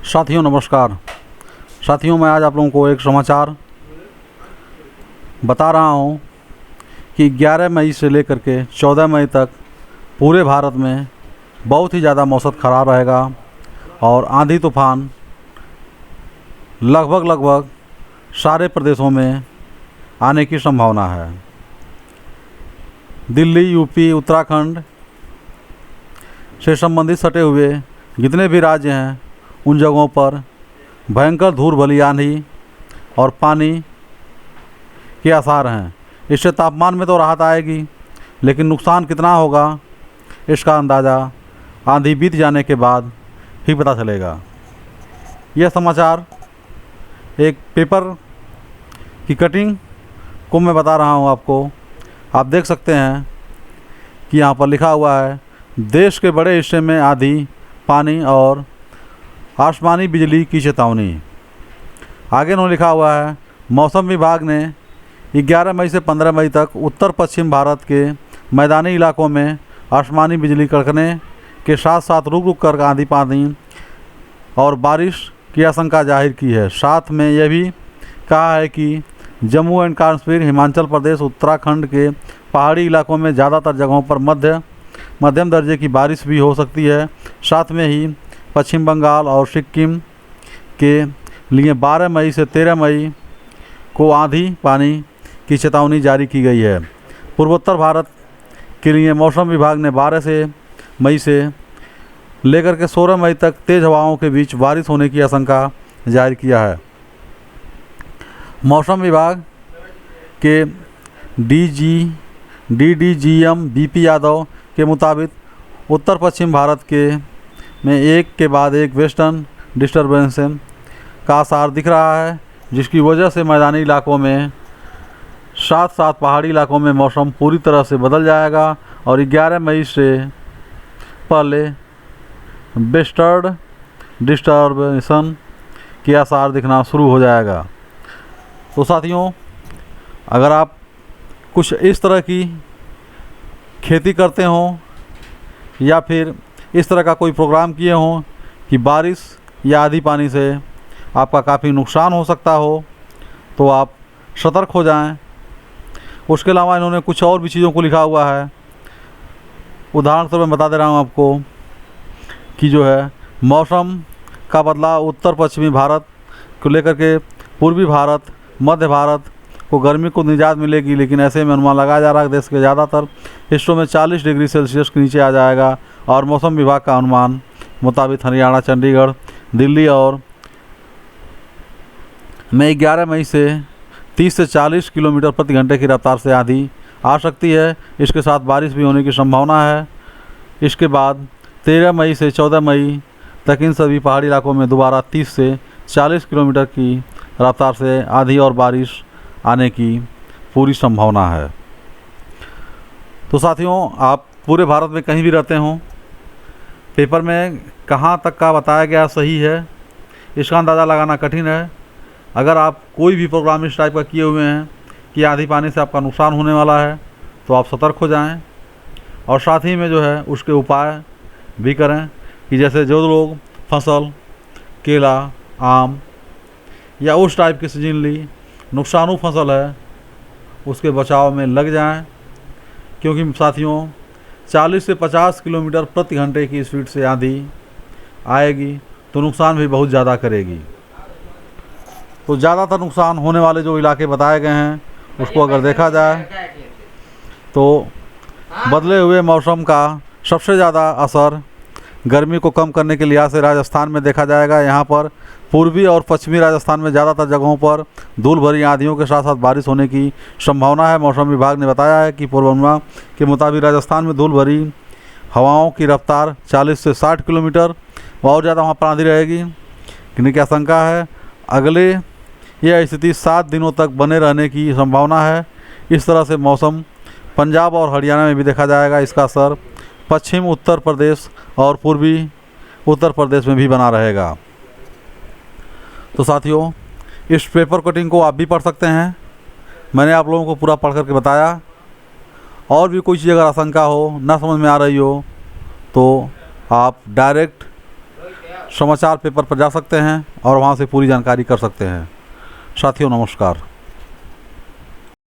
साथियों नमस्कार। साथियों मैं आज आप लोगों को एक समाचार बता रहा हूं कि 11 मई से लेकर के 14 मई तक पूरे भारत में बहुत ही ज़्यादा मौसम ख़राब रहेगा और आंधी तूफान लगभग सारे प्रदेशों में आने की संभावना है। दिल्ली, यूपी, उत्तराखंड से संबंधित सटे हुए जितने भी राज्य हैं उन जगहों पर भयंकर धूल भरी आंधी और पानी के आसार हैं। इससे तापमान में तो राहत आएगी, लेकिन नुकसान कितना होगा इसका अंदाज़ा आंधी बीत जाने के बाद ही पता चलेगा। यह समाचार एक पेपर की कटिंग को मैं बता रहा हूं आपको। आप देख सकते हैं कि यहाँ पर लिखा हुआ है, देश के बड़े हिस्से में आंधी, पानी और आसमानी बिजली की चेतावनी। आगे उन्होंने लिखा हुआ है, मौसम विभाग ने 11 मई से 15 मई तक उत्तर पश्चिम भारत के मैदानी इलाकों में आसमानी बिजली कड़कने के साथ साथ रुक रुक कर आंधी पानी और बारिश की आशंका जाहिर की है। साथ में यह भी कहा है कि जम्मू एंड कश्मीर, हिमाचल प्रदेश, उत्तराखंड के पहाड़ी इलाकों में ज़्यादातर जगहों पर मध्यम दर्जे की बारिश भी हो सकती है। साथ में ही पश्चिम बंगाल और सिक्किम के लिए 12 मई से 13 मई को आंधी पानी की चेतावनी जारी की गई है। पूर्वोत्तर भारत के लिए मौसम विभाग ने 12 मई से लेकर के 16 मई तक तेज़ हवाओं के बीच बारिश होने की आशंका जाहिर किया है। मौसम विभाग के DDGM BP यादव के मुताबिक उत्तर पश्चिम भारत में एक के बाद एक वेस्टर्न डिस्टर्बेंस का आसार दिख रहा है, जिसकी वजह से मैदानी इलाकों में साथ साथ पहाड़ी इलाकों में मौसम पूरी तरह से बदल जाएगा और 11 मई से पहले वेस्टर्न डिस्टर्बेंस के आसार दिखना शुरू हो जाएगा। तो साथियों, अगर आप कुछ इस तरह की खेती करते हों या फिर इस तरह का कोई प्रोग्राम किए हों कि बारिश या आंधी पानी से आपका काफ़ी नुकसान हो सकता हो, तो आप सतर्क हो जाएं। उसके अलावा इन्होंने कुछ और भी चीज़ों को लिखा हुआ है। उदाहरण से मैं बता दे रहा हूं आपको कि जो है मौसम का बदलाव उत्तर पश्चिमी भारत को लेकर के पूर्वी भारत, मध्य भारत को गर्मी को निजात मिलेगी, लेकिन ऐसे में अनुमान लगाया जा रहा है कि देश के ज़्यादातर हिस्सों में 40 डिग्री सेल्सियस के नीचे आ जाएगा। और मौसम विभाग का अनुमान मुताबिक हरियाणा, चंडीगढ़, दिल्ली और में 11 मई से 30 से 40 किलोमीटर प्रति घंटे की रफ्तार से आंधी आ सकती है। इसके साथ बारिश भी होने की संभावना है। इसके बाद 13 मई से 14 मई तक इन सभी पहाड़ी इलाकों में दोबारा 30 से 40 किलोमीटर की रफ्तार से आंधी और बारिश आने की पूरी संभावना है। तो साथियों, आप पूरे भारत में कहीं भी रहते हों, पेपर में कहाँ तक का बताया गया सही है इसका अंदाज़ा लगाना कठिन है। अगर आप कोई भी प्रोग्राम इस टाइप का किए हुए हैं कि आंधी पानी से आपका नुकसान होने वाला है, तो आप सतर्क हो जाएं और साथ ही में जो है उसके उपाय भी करें कि जैसे जो लोग फसल, केला, आम या उस टाइप की सीजनली नुकसानु फसल है उसके बचाव में लग जाएं, क्योंकि साथियों 40 से 50 किलोमीटर प्रति घंटे की स्पीड से आंधी आएगी तो नुकसान भी बहुत ज़्यादा करेगी। तो ज़्यादातर नुकसान होने वाले जो इलाके बताए गए हैं उसको अगर देखा जाए तो बदले हुए मौसम का सबसे ज़्यादा असर गर्मी को कम करने के लिहाज से राजस्थान में देखा जाएगा। यहाँ पर पूर्वी और पश्चिमी राजस्थान में ज़्यादातर जगहों पर धूल भरी आंधियों के साथ साथ बारिश होने की संभावना है। मौसम विभाग ने बताया है कि पूर्वानुमान के मुताबिक राजस्थान में धूल भरी हवाओं की रफ्तार 40 से 60 किलोमीटर और ज़्यादा वहाँ पर आंधी रहेगी। गिरने की आशंका है। अगले यह स्थिति 7 दिनों तक बने रहने की संभावना है। इस तरह से मौसम पंजाब और हरियाणा में भी देखा जाएगा। इसका असर पश्चिम उत्तर प्रदेश और पूर्वी उत्तर प्रदेश में भी बना रहेगा। तो साथियों, इस पेपर कटिंग को आप भी पढ़ सकते हैं। मैंने आप लोगों को पूरा पढ़ करके बताया। और भी कोई चीज़ अगर आशंका हो, ना समझ में आ रही हो, तो आप डायरेक्ट समाचार पेपर पर जा सकते हैं और वहाँ से पूरी जानकारी कर सकते हैं। साथियों नमस्कार।